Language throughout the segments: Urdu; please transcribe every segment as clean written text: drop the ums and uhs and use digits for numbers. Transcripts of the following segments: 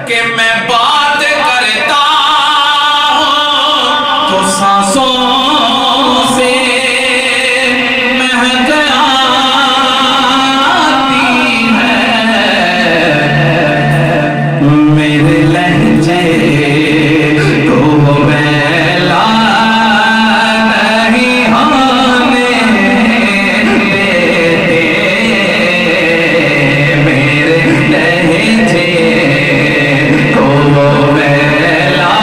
کہ میں بات کرتا ہوں تو سانسوں سے مہک آتی ہے میرے لہجے کو بیلا نہیں ہونے دیتے میرے لہجے کو بیلا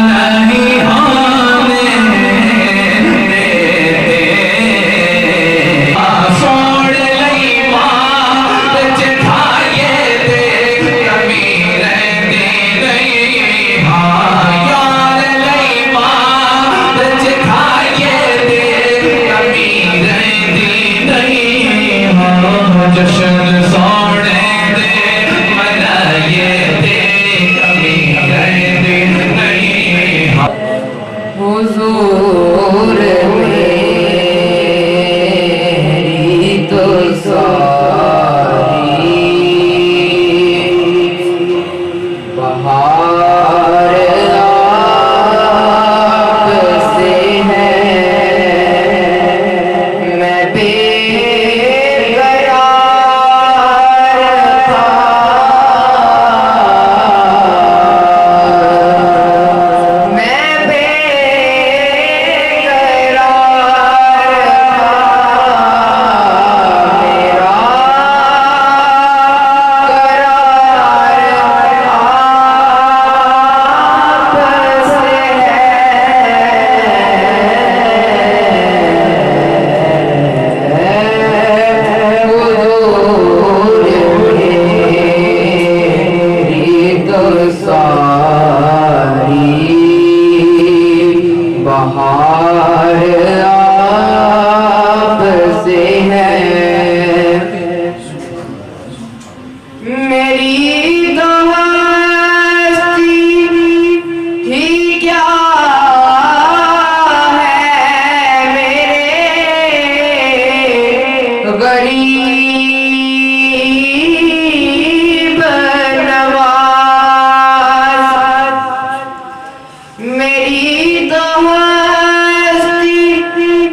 نہیں ہونے دیتے چھوڑ لئی بات چٹھائیے دے کمی رہتی نہیں یار لئی بات چٹھائیے دے کمی رہتی نہیں جشن سوڑے دے منائیے دے کمی رہتی نہیں حضور میری تو ساری بہار آپ سے ہے میں بے قرار تھا میں بے بہار آپ سے ہے میری تو ہستی ہی کیا ہے میرے غریب نواز میری تو ہستی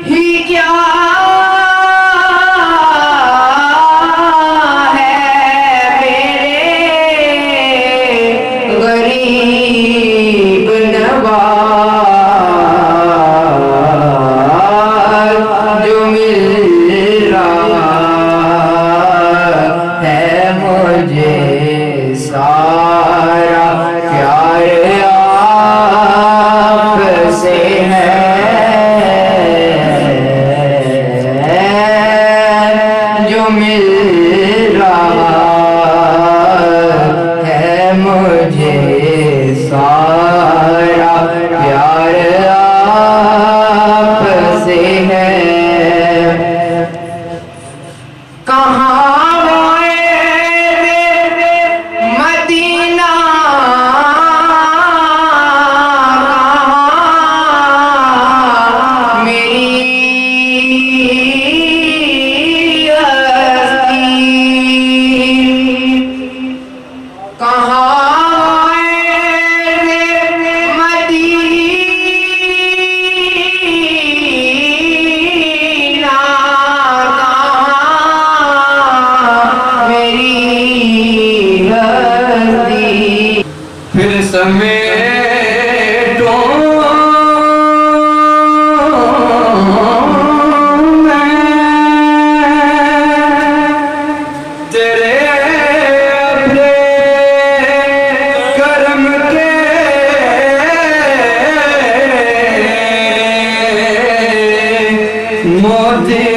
ہی کیا ہے میرے غریب نواز جو مل رہا ہے مجھے سارا پیار آپ سے ہے جو مل رہا ہے مجھے سارا پیار آپ سے ہے کہاں مدینہ میری ہستی کہاں مدینہ میری ہستی پھر سمیٹو میں تیرے اپنے کرم کے موتی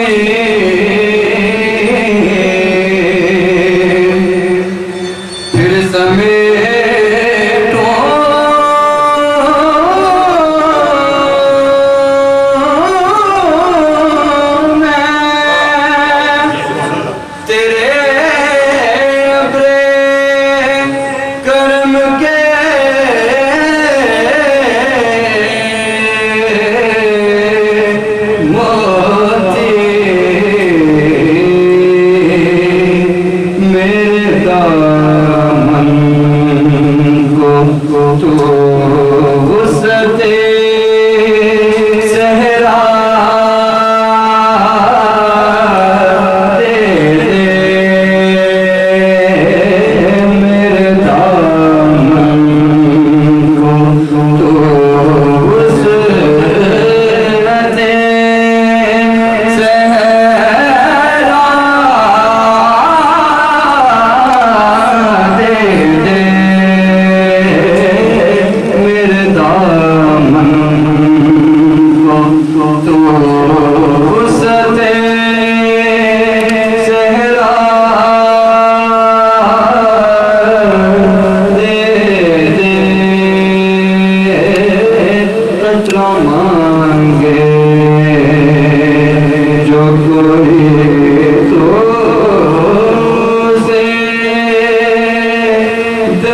پھر سمیٹو میں تیرے اپنے کرم کے میرے دامن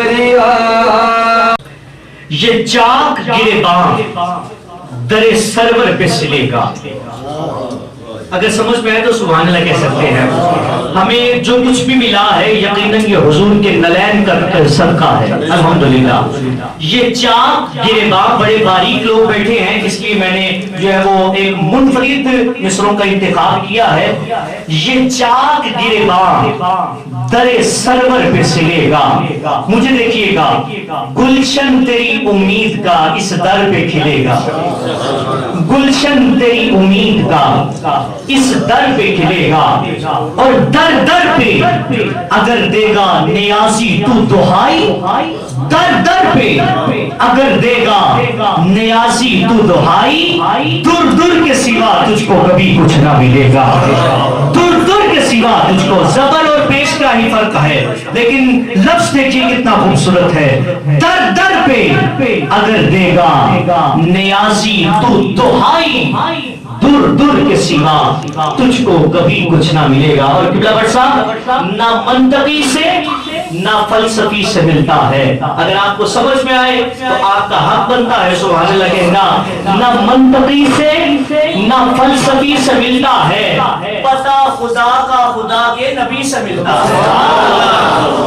دریا یہ چاک گریباں در سرور پہ سلے گا. اگر سمجھ میں آئے تو سبحان اللہ کہہ سکتے ہیں. ہمیں جو کچھ بھی ملا ہے یقیناً یہ حضور کے نلین کا صدقہ ہے الحمدللہ. یہ چاک گریباں بڑے باریک لوگ بیٹھے ہیں اس لیے میں نے جو ہے وہ ایک منفرد مصروں کا انتخاب کیا ہے. یہ چاک گریباں در سرور پہ سلے گا. مجھے دیکھیے گا گلشن تیری امید کا اس در پہ کھلے گا. گلشن تیری امید کا اس در پہ کھلے گا. اور در در پہ اگر دے گا نیازی تو دہائی. در در پہ اگر دے گا نیازی تو دہائی. دور دور کے سوا تجھ کو کبھی کچھ نہ ملے گا. دور دور کے سوا تجھ کو زبر اور پیش کا ہی فرق ہے لیکن لفظ دیکھیے کتنا خوبصورت ہے. در در پہ اگر دے گا نیازی تو دہائی. دور دور کے سوا تجھ کو کبھی کچھ نہ ملے گا. اور قبلہ بٹ صاحب نہ منطقی سے نہ فلسفی سے ملتا ہے. اگر آپ کو سمجھ میں آئے تو آپ کا حق بنتا ہے سبحان اللہ کہنا. نہ منطقی سے نہ فلسفی سے ملتا ہے. پتہ خدا کا خدا کے نبی سے ملتا ہے.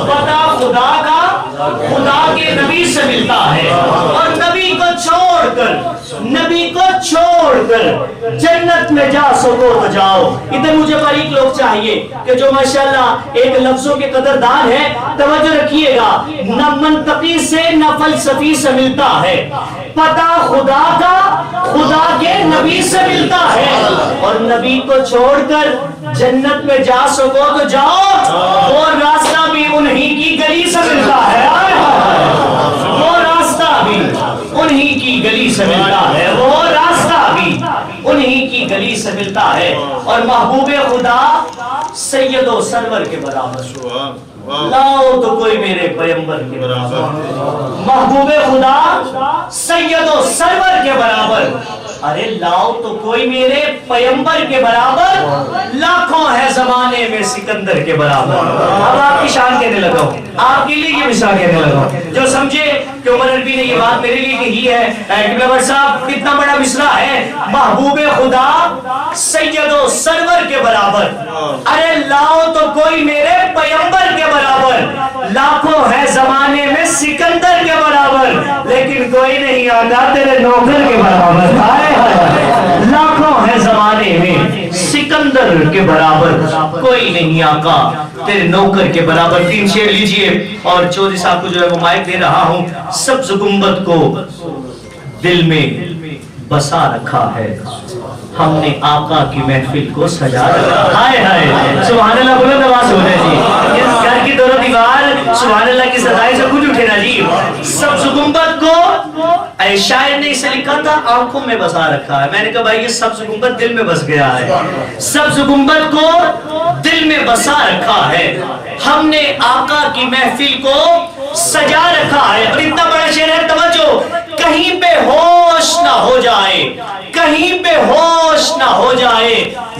پتہ خدا کا خدا کے نبی سے ملتا ہے. اور نبی کو چھوڑ کر جنت میں جا سکو تو جاؤ. ادھر مجھے باریک لوگ چاہیے کہ جو ماشاءاللہ ایک لفظوں کے قدردان ہے. توجہ رکھیے گا نہ منطقی سے نہ فلسفی سے ملتا ہے. پتہ خدا کا خدا کے نبی سے ملتا ہے. اور نبی کو چھوڑ کر جنت میں جا سکو تو جاؤ. وہ راستہ بھی انہی کی گلی سے ملتا ہے. وہ راستہ بھی انہی کی گلی سے ملتا ہے. وہ راستہ بھی انہی کی گلی سے ملتا ہے. اور محبوب خدا سید و سرور کے برابر لاؤ تو کوئی میرے پیمبر کے برابر. محبوب خدا سید و سرور کے برابر. ارے لاؤ تو کوئی میرے پیمبر کے برابر. لاکھوں ہے زمانے میں سکندر کے برابر. اب آپ کی شان کہنے لگا ہوں, آپ کے لیے یہ مثال کہنے لگا ہوں. جو سمجھے کہ عمر نبی نے یہ بات میرے لیے کہی ہے. قبلہ بٹ صاحب کتنا بڑا مصرع ہے. محبوب خدا سید و سرور کے برابر. ارے لاؤ تو کوئی میرے پیمبر کے برابر. لاکھوں ہے زمانے میں سکندر کے برابر لیکن کوئی نہیں آتا تیرے نوکر کے برابر. لاکھوں ہے زمانے میں سکندر کے برابر کوئی نہیں آقا تیرے نوکر کے برابر. 3 شعر لیجئے اور چودھری صاحب کو جو ہے وہ مائک دے رہا ہوں. سبز گنبد کو دل میں بسا رکھا ہے ہم نے آقا کی محفل کو سجا رکھا. ہائے ہائے سبحان اللہ بلند آواز ہو جائے جی. اس گھر کی دونوں دیوار سبحان اللہ کی صدائی سے کچھ اٹھے نا جی. سبز گنبد کو اے شاعر نے اسے لکھا تھا آنکھوں میں بسا رکھا ہے. میں نے کہا بھائی یہ سبز گنبد دل میں بس گیا ہے. سبز گنبد کو دل میں بسا رکھا ہے ہم نے آقا کی محفل کو سجا رکھا ہے. اور اتنا بڑا شعر ہے توجہ. کہیں پہ ہوش نہ ہو جائے کہیں پہ ہوش نہ ہو جائے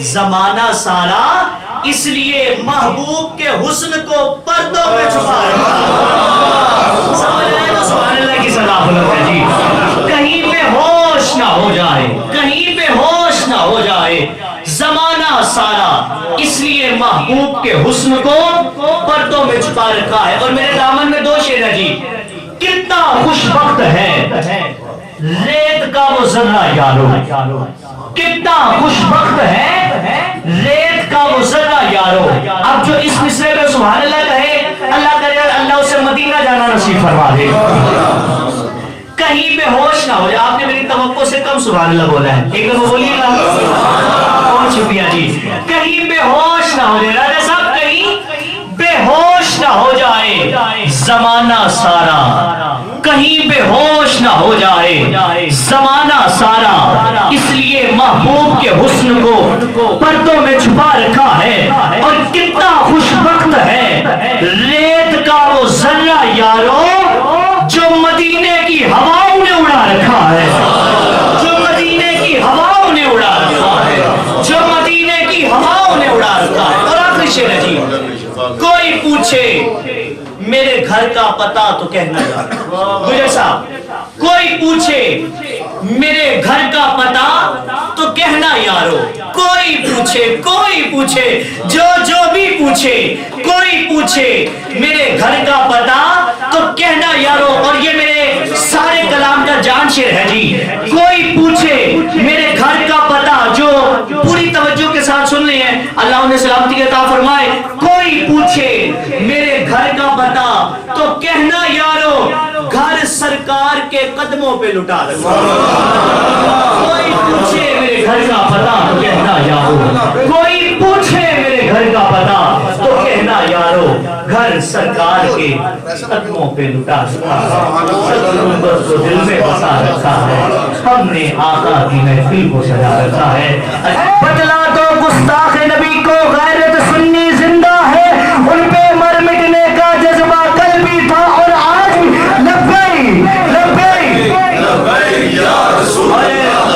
زمانہ سارا اس لیے محبوب کے حسن کو پردوں میں چھپا رکھا. سبحان اللہ کی صدا بلند ہے جی. کہیں پہ ہوش نہ ہو جائے کہیں پہ ہوش نہ ہو جائے زمانہ سارا اس لیے محبوب کے حسن کو پردوں میں چھپا رکھا ہے. اور میرے دامن میں 2 شعر ہے جی. کتنا خوش وقت ہے ریت کا وہ ذرہ یارو. کتنا خوش وقت ہے ریت کا وہ ذرہ یارو. اب جو اس مصرے میں سبحان اللہ کہے اللہ کرے اللہ اسے مدینہ جانا نصیب فرما دے. کہیں پہ ہوش نہ ہو جائے. آپ نے میری توقع سے کم سبحان اللہ بولا ہے. ایک دفعہ بولیے گا. بہت شکریہ جی. کہیں پہ ہوش نہ ہو جائے راجہ صاحب کہیں بے ہوش نہ ہو جائے زمانہ سارا. کہیں بے ہوش نہ ہو جائے زمانہ سارا اس لیے محبوب کے حسن کو پردوں میں چھپا رکھا ہے. اور کتنا خوش وقت ہے ریت کا وہ ذرہ یارو جو مدینے کی ہواؤں نے اڑا رکھا ہے. جو مدینے کی ہواؤں نے اڑا رکھا ہے. جو مدینے کی ہواؤں نے اڑا رکھا ہے. اور آخری شعر ہے جی. کوئی پوچھے میرے گھر کا پتہ تو کہنا یارو. گجر صاحب کوئی پوچھے میرے گھر کا پتہ تو کہنا یارو. کوئی پوچھے جو بھی پوچھے کوئی پوچھے میرے گھر کا پتہ تو کہنا یارو. اور یہ میرے سارے کلام کا جان شیر ہے جی. کوئی پوچھے میرے گھر کا پتہ, جو پوری توجہ کے ساتھ سن رہے ہیں اللہ انہیں سلامتی عطا فرمائے. کوئی پوچھے میرے گھر کا پتہ تو کہنا یارو, گھر سرکار کے قدموں پہ لٹا رکھا. کوئی پوچھے میرے گھر کا پتہ تو کہنا یارو, کوئی پوچھے میرے گھر کا پتہ تو کہنا یارو, گھر سرکار کے قدموں پہ لٹا رکھا. سب محبت کو دل میں بسا رکھا ہے, ہم نے آقا کی محفل کو سجا رکھا ہے. بتلا تو گستاخ نبی کو غیرت سنی زندہ ہے, ان پہ مر مٹنے کا جذبہ کل بھی تھا اور آج بھی. لبیک لبیک یا رسول اللہ.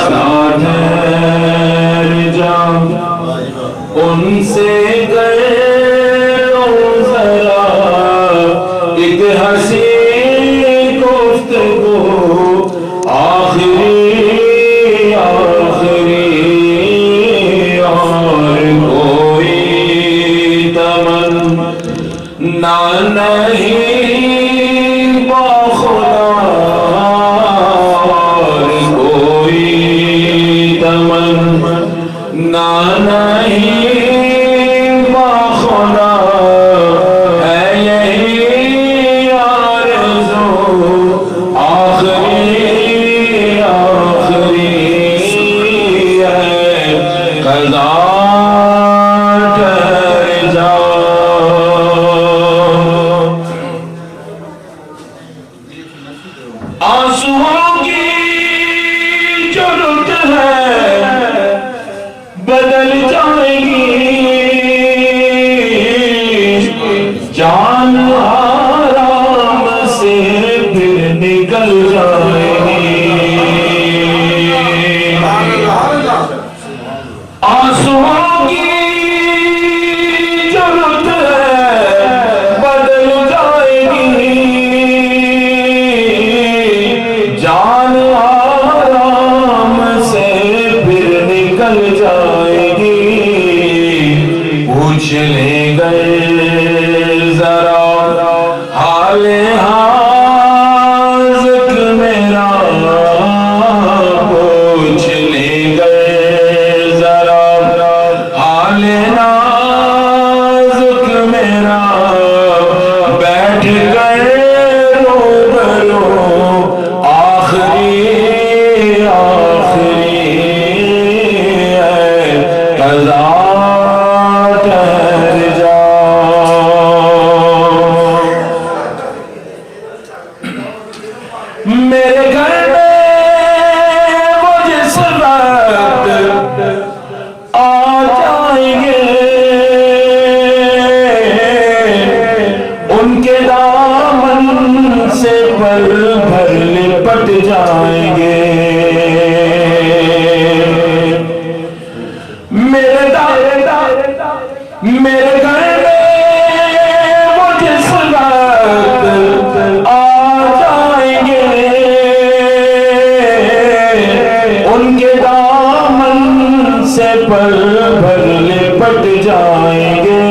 ان سے ذرا ایک حسین گفتگو آخری اور کوئی تمنا نہیں باخدا, اور کوئی تمنا نہیں باخدا, ہے یہی آرزو آخری ہے, قضا ٹھہر جاؤ. آنسوؤں کی ضرورت ہے بدل جائے گی, جان آرام سے پھر نکل جائے گی. آنسوؤں کی ضرورت ہے بدل جائے گی, جان آرام سے پھر نکل جائے گی. پوچھ لے گئے ذرا حال حاضر میرا, پوچھ لے گئے ذرا حال نازک میرا, بیٹھ گئے روبرو آخری ہے, قضا ٹھہر جاؤ. میرے گھر میں وہ جس وقت آ جائیں گے, ان کے دامن سے پل بھر لپٹ جائیں گے. میرے گھر میں وہ جس وقت آ جائیں گے, ان کے دامن سے پل بھر لپٹ جائیں گے.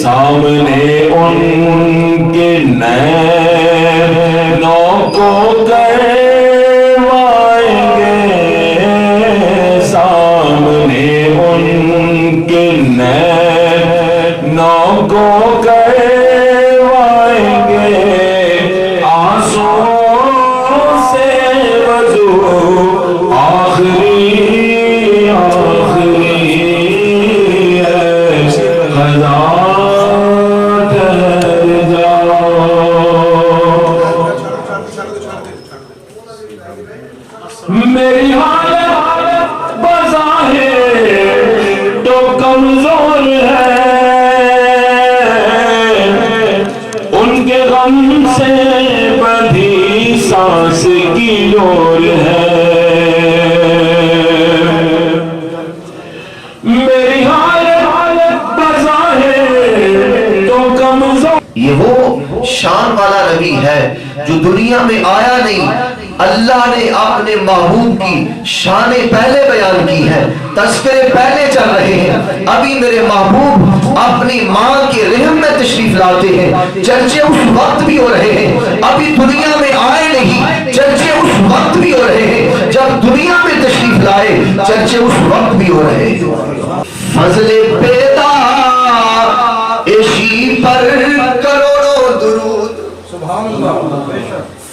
سامنے ان کے نینوں کو کروائیں گے, سامنے ان کے نینوں کو کروائیں گے. آنسوؤں سے وضو آخری ہے, قضا ٹھہر جاؤ. میری حالت بظاہر تو کمزور ہے, ان کے غم سے بڑھی سانس کی ڈور ہے. میری حالت بظاہر تو کمزور, شان والا نبی ہے جو دنیا میں آیا نہیں. اللہ نے اپنے محبوب کی شانیں پہلے بیان کی ہیں, تذکرے پہلے چل رہے ہیں. ابھی میرے محبوب اپنی ماں کے رحم میں تشریف لاتے ہیں, چرچے اس وقت بھی ہو رہے ہیں. ابھی دنیا میں آئے نہیں, چرچے اس وقت بھی ہو رہے ہیں. جب دنیا میں تشریف لائے, چرچے اس وقت بھی ہو رہے ہیں. فضل پیدا عشی پر کروڑوں درود,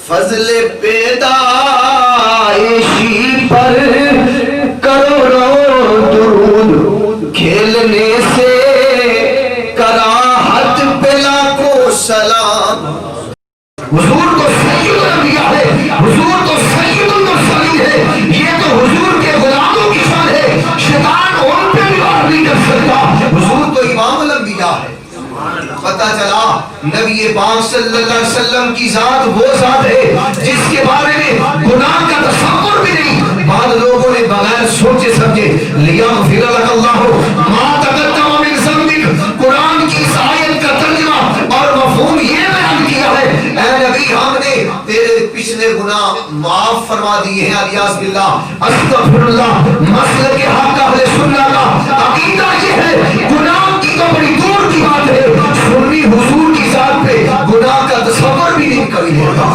فضل پیدا عشی پر کروڑوں درود, کھیلنے سے کراہت پہ لاکھوں سلام. حضور تو سید الانبیاء ہے, حضور تو سید المرسلین ہے. یہ تو حضور کے غلاموں کی شان ہے, شیطان ان پہ بھی وار نہیں کر سکتا. حضور تو امام الانبیاء ہے. پتہ چلا نبی پاک صلی اللہ علیہ وسلم کی ذات وہ ذات ہے جس کے بارے میں گناہ کا تصور بھی نہیں. بعض لوگوں نے بغیر سوچے سمجھے لیغفر لک اللہ ما تقدم من ذنبک, قرآن کی اس آیت کا ترجمہ اور مفہوم یہ بیان کیا ہے, اے نبی ہم نے تیرے پچھلے گناہ معاف فرما دیے ہیں. الیاذ باللہ, استغفر اللہ. مسلک حق اہل سنت کا عقیدہ یہ ہے گناہ کی تو بڑی دور کی بات ہے, سنی حضور کی ذات پہ گناہ کا تصور بھی نہیں کبھی لیتا.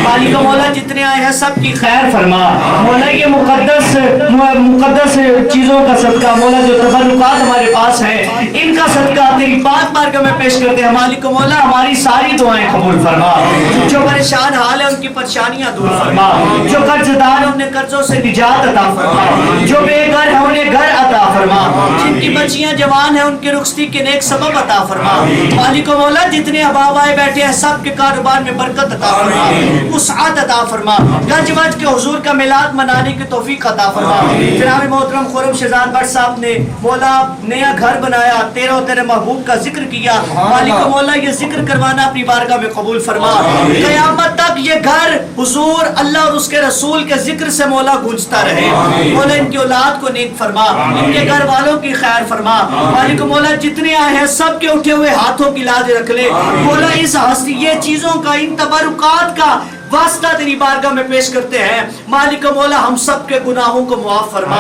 مالک مولا جتنے آئے ہیں سب کی خیر فرما. مولا یہ مقدس چیزوں کا صدقہ, مولا جو تبرکات ہمارے پاس ہیں ان کا صدقہ تیری پاک بارگاہ میں پیش کرتے ہیں. مالک مولا ہماری ساری دعائیں قبول فرما. جو پریشان حال ہے ان کی پریشانیاں دور فرما. جو قرض دار ہیں انہیں قرضوں سے نجات عطا فرما. جو بے گھر ہیں انہیں گھر عطا فرما. جن کی بچیاں جوان ہیں ان کی رخصتی کے نیک سبب عطا فرما. مالک مولا جتنے احباب آئے بیٹھے ہیں سب کے کاروبار میں برکت عطا فرما, وسعت عطا فرما. گنج وج کے حضور کا میلاد منانے کی توفیق عطا فرما. جناب محترم خرم شہزاد بٹ صاحب نے مولا نیا گھر بنایا, تیرے و تیرے محبوب کا ذکر کیا. مالک مولا یہ ذکر کروانا اپنی بارگاہ میں قبول فرما. قیامت تک یہ گھر حضور اللہ اور اس کے رسول کے ذکر سے مولا گونجتا رہے. مولا ان کی اولاد کو نیک فرما, ان کے گھر والوں کی خیر فرما. مالک مولا جتنے آئے ہیں سب کے اٹھے ہوئے ہاتھوں کی لاج رکھ لے. مولا اس یہ چیزوں کا, ان تبرکات کا واسطہ تیری بارگاہ میں پیش کرتے ہیں. مالک مولا ہم سب کے گناہوں کو معاف فرما,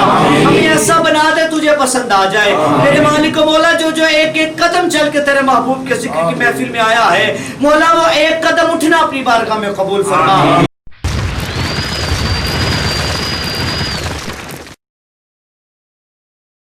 ہمیں ایسا بنا دے تجھے پسند آ جائے. میرے مالک مولا جو ایک ایک قدم چل کے تیرے محبوب کے ذکر کی محفل میں آیا ہے مولا وہ ایک قدم اٹھنا اپنی بارگاہ میں قبول فرما.